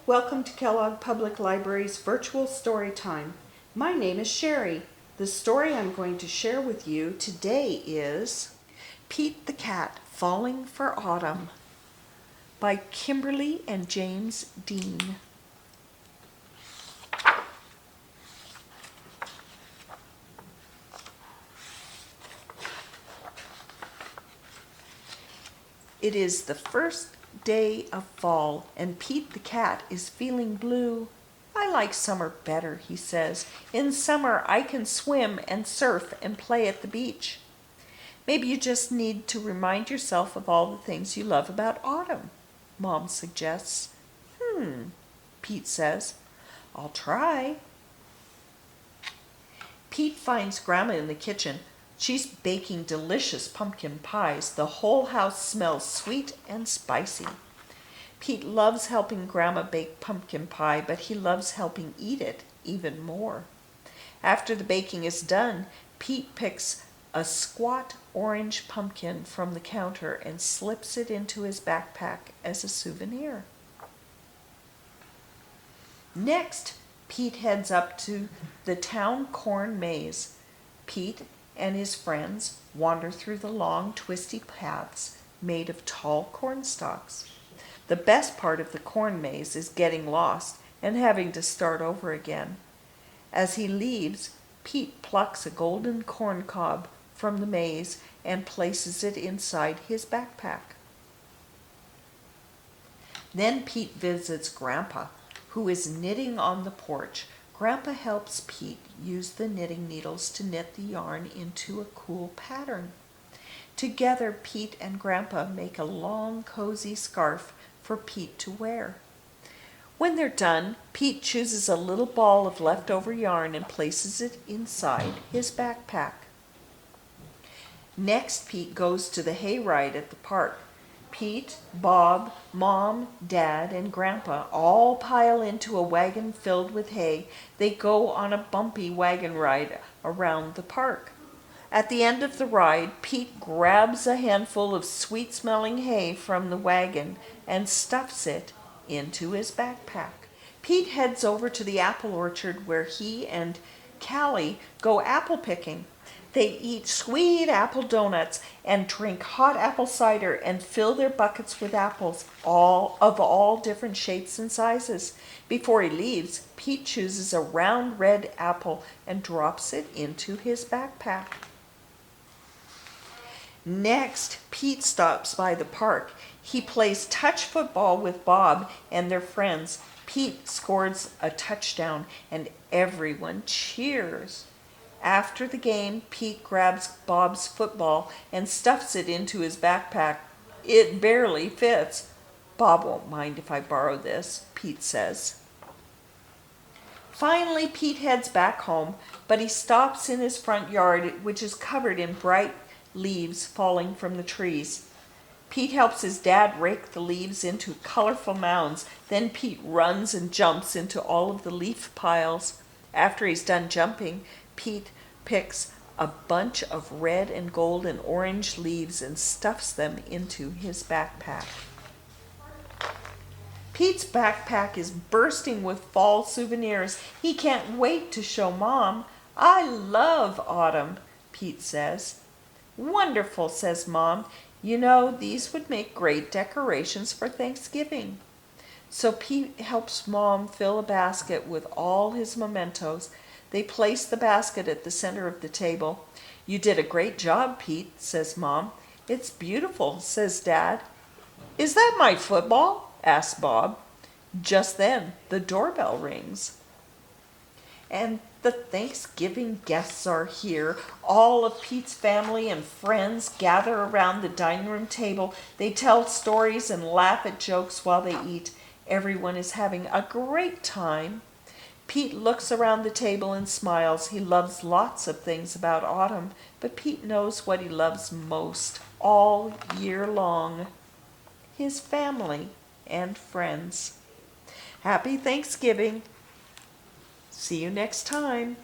Welcome to Kellogg Public Library's virtual story time. My name is Sherry. The story I'm going to share with you today is Pete the Cat Falling for Autumn by Kimberly and James Dean. It is the first day of fall, and Pete the cat is feeling blue. I like summer better, he says. In summer, I can swim and surf and play at the beach. Maybe you just need to remind yourself of all the things you love about autumn, Mom suggests. Pete says. I'll try. Pete finds Grandma in the kitchen. She's baking delicious pumpkin pies. The whole house smells sweet and spicy. Pete loves helping Grandma bake pumpkin pie, but he loves helping eat it even more. After the baking is done, Pete picks a squat orange pumpkin from the counter and slips it into his backpack as a souvenir. Next, Pete heads up to the town corn maze. Pete and his friends wander through the long, twisty paths made of tall corn stalks. The best part of the corn maze is getting lost and having to start over again. As he leaves, Pete plucks a golden corn cob from the maze and places it inside his backpack. Then Pete visits Grandpa, who is knitting on the porch. Grandpa helps Pete use the knitting needles to knit the yarn into a cool pattern. Together, Pete and Grandpa make a long, cozy scarf for Pete to wear. When they're done, Pete chooses a little ball of leftover yarn and places it inside his backpack. Next, Pete goes to the hayride at the park. Pete, Bob, Mom, Dad, and Grandpa all pile into a wagon filled with hay. They go on a bumpy wagon ride around the park. At the end of the ride, Pete grabs a handful of sweet-smelling hay from the wagon and stuffs it into his backpack. Pete heads over to the apple orchard where he and Callie go apple picking. They eat sweet apple donuts and drink hot apple cider and fill their buckets with apples, all different shapes and sizes. Before he leaves, Pete chooses a round red apple and drops it into his backpack. Next, Pete stops by the park. He plays touch football with Bob and their friends. Pete scores a touchdown and everyone cheers. After the game, Pete grabs Bob's football and stuffs it into his backpack. It barely fits. Bob won't mind if I borrow this, Pete says. Finally, Pete heads back home, but he stops in his front yard, which is covered in bright leaves falling from the trees. Pete helps his dad rake the leaves into colorful mounds. Then Pete runs and jumps into all of the leaf piles. After he's done jumping, Pete picks a bunch of red and gold and orange leaves and stuffs them into his backpack. Pete's backpack is bursting with fall souvenirs. He can't wait to show Mom. I love autumn, Pete says. Wonderful, says Mom. You know, these would make great decorations for Thanksgiving. So Pete helps Mom fill a basket with all his mementos. They place the basket at the center of the table. You did a great job, Pete, says Mom. It's beautiful, says Dad. Is that my football? Asks Bob. Just then, the doorbell rings. And the Thanksgiving guests are here. All of Pete's family and friends gather around the dining room table. They tell stories and laugh at jokes while they eat. Everyone is having a great time. Pete looks around the table and smiles. He loves lots of things about autumn, but Pete knows what he loves most all year long: his family and friends. Happy Thanksgiving. See you next time.